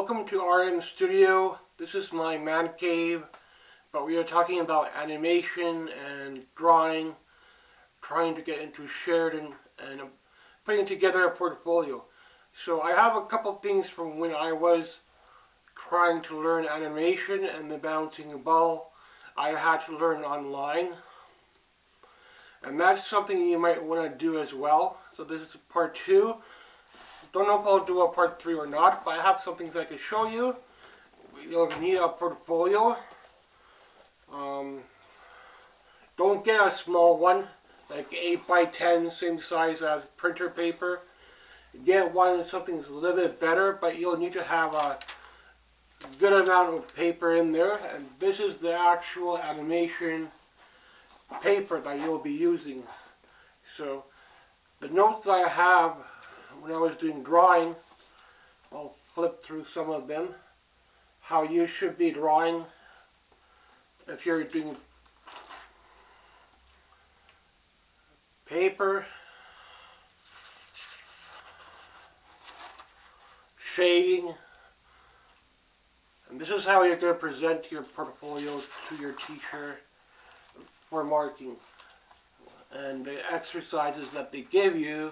Welcome to RM Studio. This is my man cave, but we are talking about animation and drawing, trying to get into Sheridan and putting together a portfolio. So I have a couple things from when I was trying to learn animation and the bouncing ball. I had to learn online, and that's something you might want to do as well. So this is part 2. Don't know if I'll do a part 3 or not, but I have some things I can show you. You'll need a portfolio. Don't get a small one, like 8 by 10, same size as printer paper. Get one that's something a little bit better, but you'll need to have a good amount of paper in there. And this is the actual animation paper that you'll be using. So the notes that I have when I was doing drawing, I'll flip through some of them, how you should be drawing if you're doing paper, shading, and this is how you're going to present your portfolios to your teacher for marking. And the exercises that they give you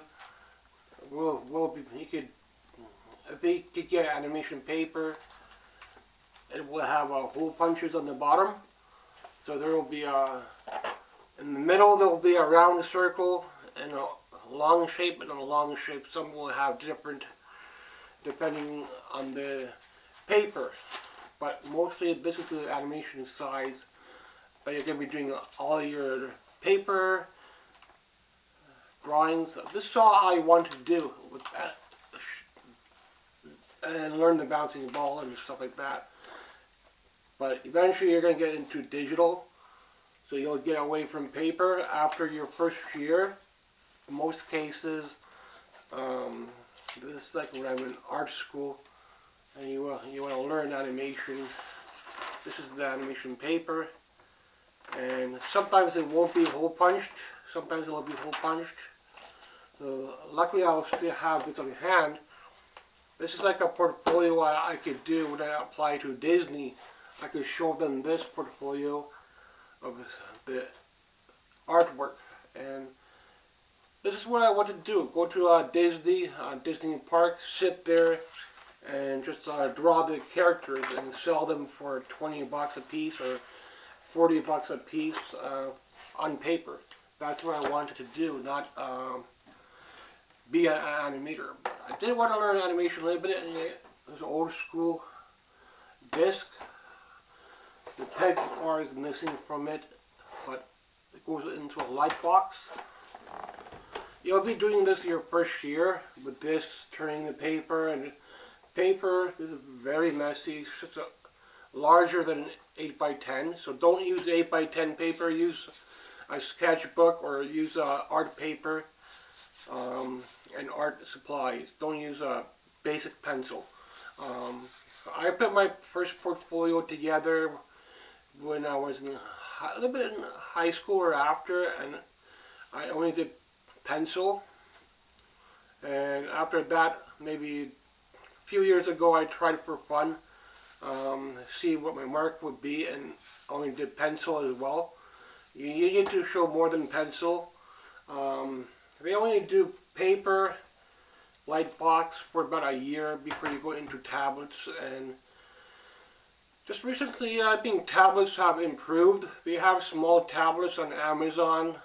will be, if you could get animation paper, it will have hole punches on the bottom. So there will be in the middle there will be a round circle and a long shape and a long shape. Some will have different depending on the paper, but mostly this is the animation size. But you're going to be doing all your paper drawings. This is all I want to do with that, and learn the bouncing ball and stuff like that. But eventually you're going to get into digital, so you'll get away from paper after your first year. In most cases, this is like when I'm in art school and you want to learn animation. This is the animation paper, and sometimes it won't be hole punched, sometimes it will be hole punched. So luckily I'll still have this on hand. This is like a portfolio I could do when I apply to Disney. I could show them this portfolio of the artwork, and this is what I want to do. Go to Disney Park, sit there and just draw the characters and sell them for 20 bucks a piece or 40 bucks a piece on paper. That's what I wanted to do, not be an animator. I did want to learn animation a little bit. It was old school disc. The peg bar is missing from it, but it goes into a lightbox. You'll be doing this your first year with this, turning the paper, and paper is very messy. It's larger than 8 by 10, so don't use 8 by 10 paper. Use a sketchbook or use art paper and art supplies. Don't use a basic pencil. I put my first portfolio together when I was a little bit in high school or after, and I only did pencil. And after that, maybe a few years ago, I tried for fun, see what my mark would be, and only did pencil as well. You need to show more than pencil. We only do paper, lightbox for about a year before you go into tablets. And just recently, I think tablets have improved. We have small tablets on Amazon,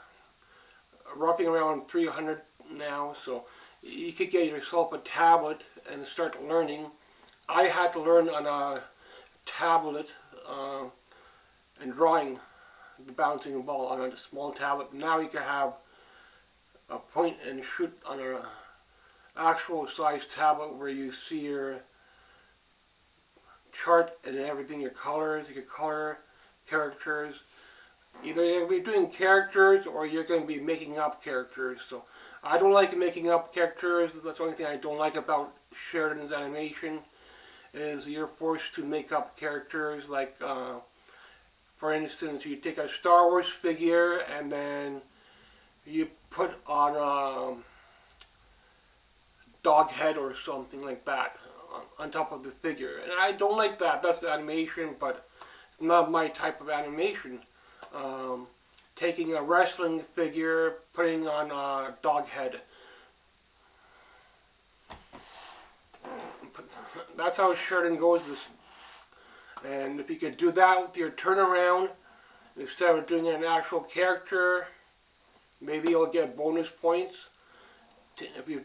roughly around 300 now. So you could get yourself a tablet and start learning. I had to learn on a tablet and drawing the bouncing ball on a small tablet. Now you can have a point and shoot on an actual size tablet where you see your chart and everything, your colors. You can color characters. Either you're going to be doing characters or you're going to be making up characters. So I don't like making up characters. That's the only thing I don't like about Sheridan's animation, is you're forced to make up characters. Like for instance, you take a Star Wars figure and then you put on a dog head or something like that. on top of the figure. And I don't like that. That's the animation, but it's not my type of animation. Taking a wrestling figure, putting on a dog head. That's how Sheridan goes. And if you could do that with your turnaround, instead of doing an actual character, maybe you'll get bonus points. If you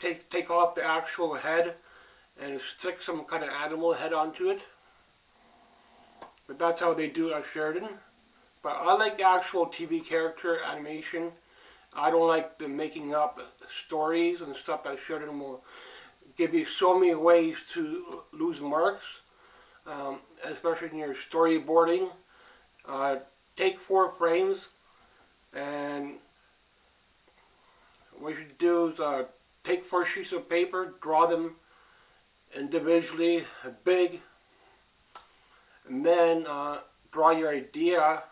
take off the actual head and stick some kind of animal head onto it. But that's how they do it at Sheridan. But I like the actual TV character animation. I don't like the making up stories and stuff that Sheridan will give you so many ways to lose marks, especially in your storyboarding. Take 4 frames, and what you should do is take 4 sheets of paper, draw them individually, big, and then draw your idea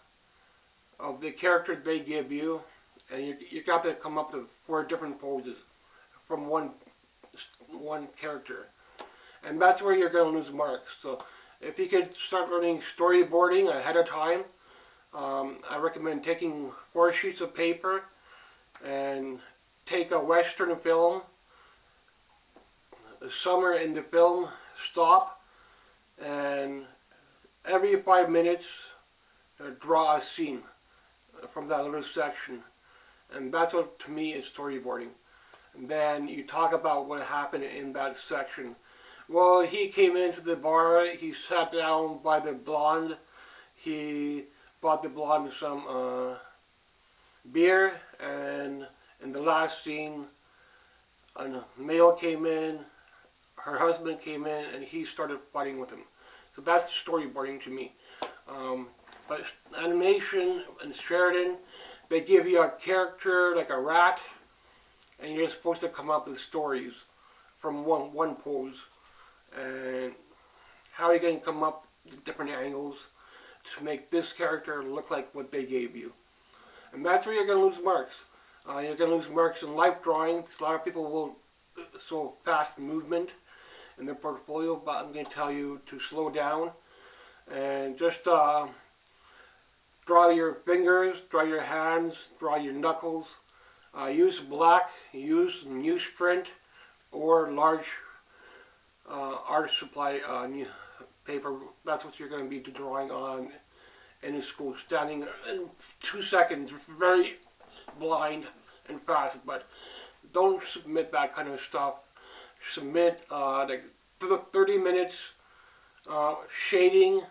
of the character they give you, and you got to come up with 4 different poses from one character, and that's where you're going to lose marks. So if you could start learning storyboarding ahead of time, I recommend taking 4 sheets of paper and take a Western film, somewhere in the film, stop, and every 5 minutes draw a scene from that little section. And that's what, to me, is storyboarding. And then you talk about what happened in that section. Well, he came into the bar, he sat down by the blonde, he bought the blonde some beer, and in the last scene, a male came in, her husband came in, and he started fighting with him. So that's storyboarding to me. But animation and Sheridan, they give you a character like a rat, and you're supposed to come up with stories from one pose. And how are you going to come up with different angles to make this character look like what they gave you? And that's where you're going to lose marks. You're going to lose marks in life drawing. A lot of people will show fast movement in their portfolio, but I'm going to tell you to slow down and just draw your fingers, draw your hands, draw your knuckles. Use black, use newsprint or large art supply paper. That's what you're going to be drawing on in the school, standing in 2 seconds, very blind and fast. But don't submit that kind of stuff. Submit like 30 minutes shading,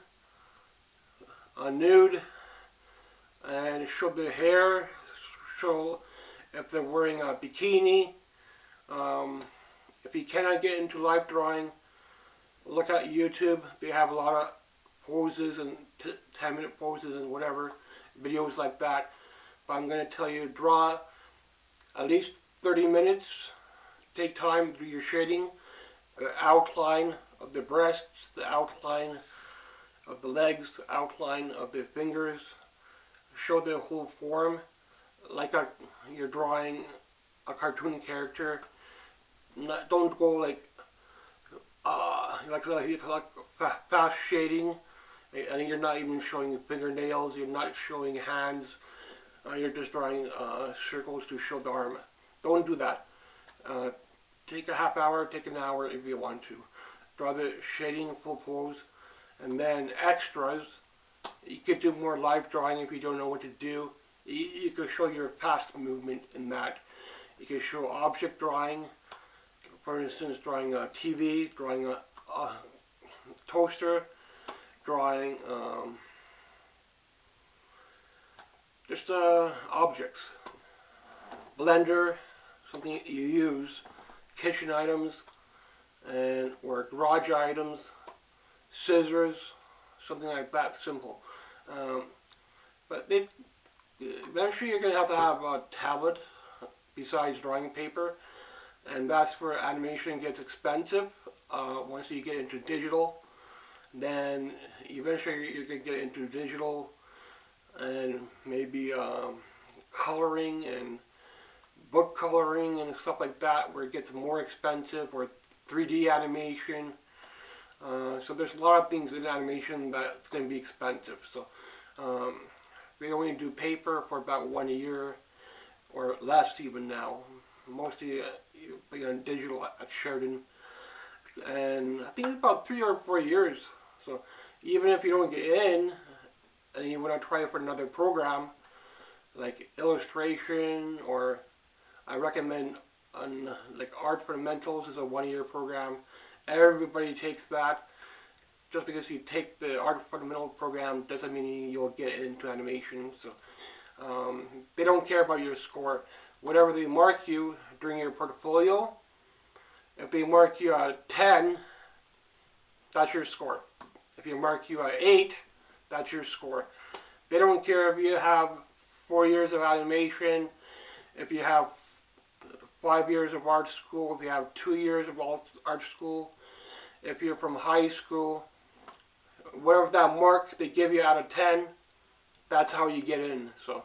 nude, and show the hair, show if they're wearing a bikini. If you cannot get into life drawing, look at YouTube. They have a lot of poses and 10-minute poses and whatever, videos like that. But I'm going to tell you, draw at least 30 minutes. Take time to do your shading, the outline of the breasts, the outline of the legs, the outline of the fingers. Show the whole form, like you're drawing a cartoon character. Don't go like fast shading, and you're not even showing fingernails. You're not showing hands. You're just drawing circles to show the arm. Don't do that. Take a half hour, take an hour if you want to. Draw the shading full pose, and then extras. You could do more live drawing if you don't know what to do. You could show your fast movement in that. You could show object drawing. For instance, drawing a TV, drawing a toaster, drawing just objects. Blender, something you use, kitchen items, and or garage items, scissors, something like that, simple. But eventually you're going to have a tablet besides drawing paper, and that's where animation gets expensive. Once you get into digital, then eventually you're going to get into digital and maybe coloring and book coloring and stuff like that, where it gets more expensive, or 3D animation. So there's a lot of things in animation that's going to be expensive. So we only do paper for about 1 year or less even now. Mostly on digital at Sheridan. And I think it's about 3 or 4 years. So even if you don't get in and you want to try it for another program like illustration, or I recommend like art fundamentals is a 1 year program. Everybody takes that. Just because you take the art fundamental program doesn't mean you'll get into animation. So they don't care about your score. Whatever they mark you during your portfolio, if they mark you at 10, that's your score. If they mark you at 8, that's your score. They don't care if you have 4 years of animation, if you have 5 years of art school, if you have 2 years of art school, if you're from high school, whatever that mark they give you out of 10, that's how you get in. So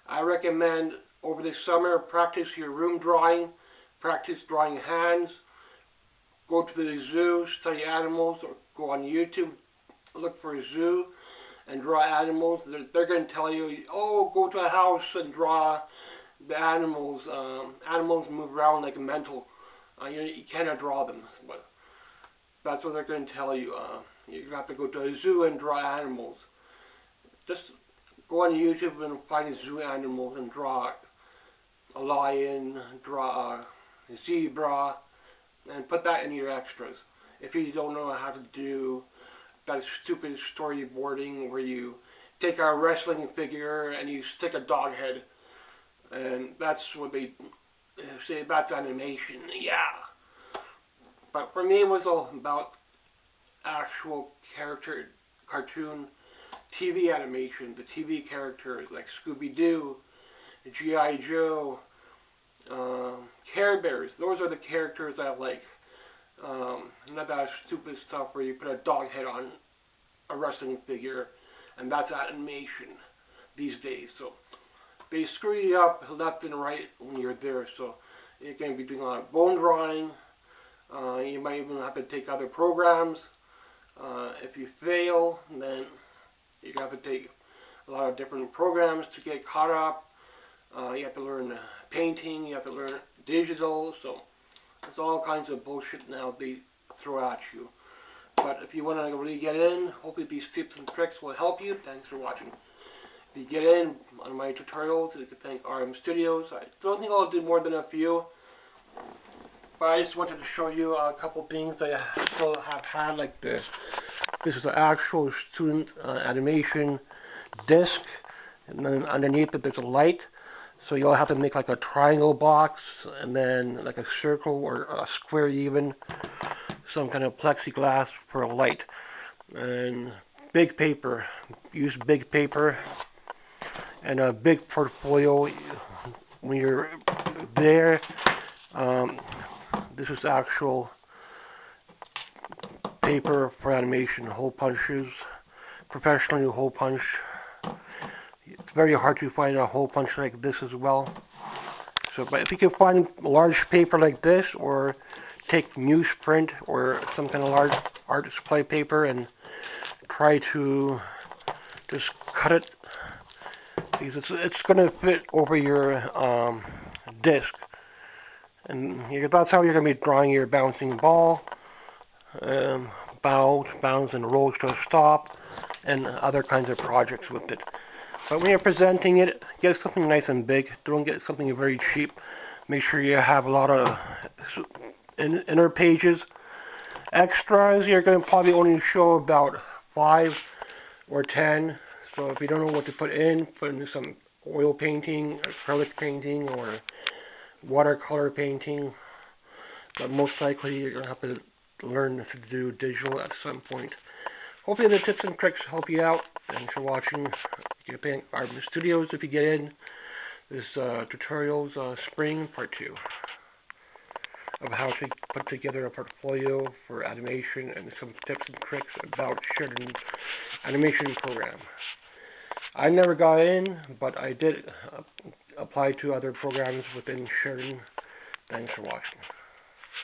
I recommend over the summer, practice your room drawing, practice drawing hands, go to the zoo, study animals, or go on YouTube, look for a zoo and draw animals. They're going to tell you, oh, go to a house and draw the animals. Animals move around like mental. You cannot draw them, but that's what they're going to tell you. You have to go to a zoo and draw animals. Just go on YouTube and find zoo animals and draw a lion, draw a zebra, and put that in your extras. If you don't know how to do that stupid storyboarding where you take a wrestling figure and you stick a dog head, and that's what they say about animation. Yeah. But for me, it was all about actual character, cartoon, TV animation, the TV characters like Scooby-Doo, G.I. Joe, Care Bears. Those are the characters I like. Not that stupid stuff where you put a dog head on a wrestling figure, and that's animation these days. So they screw you up left and right when you're there. So you're going to be doing a lot of bone drawing. You might even have to take other programs. If you fail, then you have to take a lot of different programs to get caught up. You have to learn painting, you have to learn digital, so it's all kinds of bullshit now they throw at you. But if you want to really get in, hopefully these tips and tricks will help you. Thanks for watching. If you get in on my tutorials, you can thank RM Studios. I don't think I'll do more than a few, but I just wanted to show you a couple things that I still have had, like this. This is an actual student animation disc, and then underneath it there's a light. So you'll have to make like a triangle box, and then like a circle or a square even, some kind of plexiglass for a light. And big paper, use big paper, and a big portfolio when you're there. This is actual paper for animation, hole punches, professionally hole punch. It's very hard to find a hole punch like this as well. So, but if you can find large paper like this, or take newsprint or some kind of large art display paper and try to just cut it, because it's going to fit over your disc, and that's how you're going to be drawing your bouncing ball, bounce and rolls to a stop, and other kinds of projects with it. But when you're presenting it, get something nice and big. Don't get something very cheap. Make sure you have a lot of inner pages. Extras, you're going to probably only show about 5 or 10. So if you don't know what to put in some oil painting, acrylic painting, or watercolor painting. But most likely you're going to have to learn to do digital at some point. Hopefully the tips and tricks help you out. Thanks for watching. You can thank RM Studios if you get in. This tutorials spring part 2 of how to put together a portfolio for animation, and some tips and tricks about Sheridan animation program. I never got in, but I did apply to other programs within Sheridan. Thanks for watching.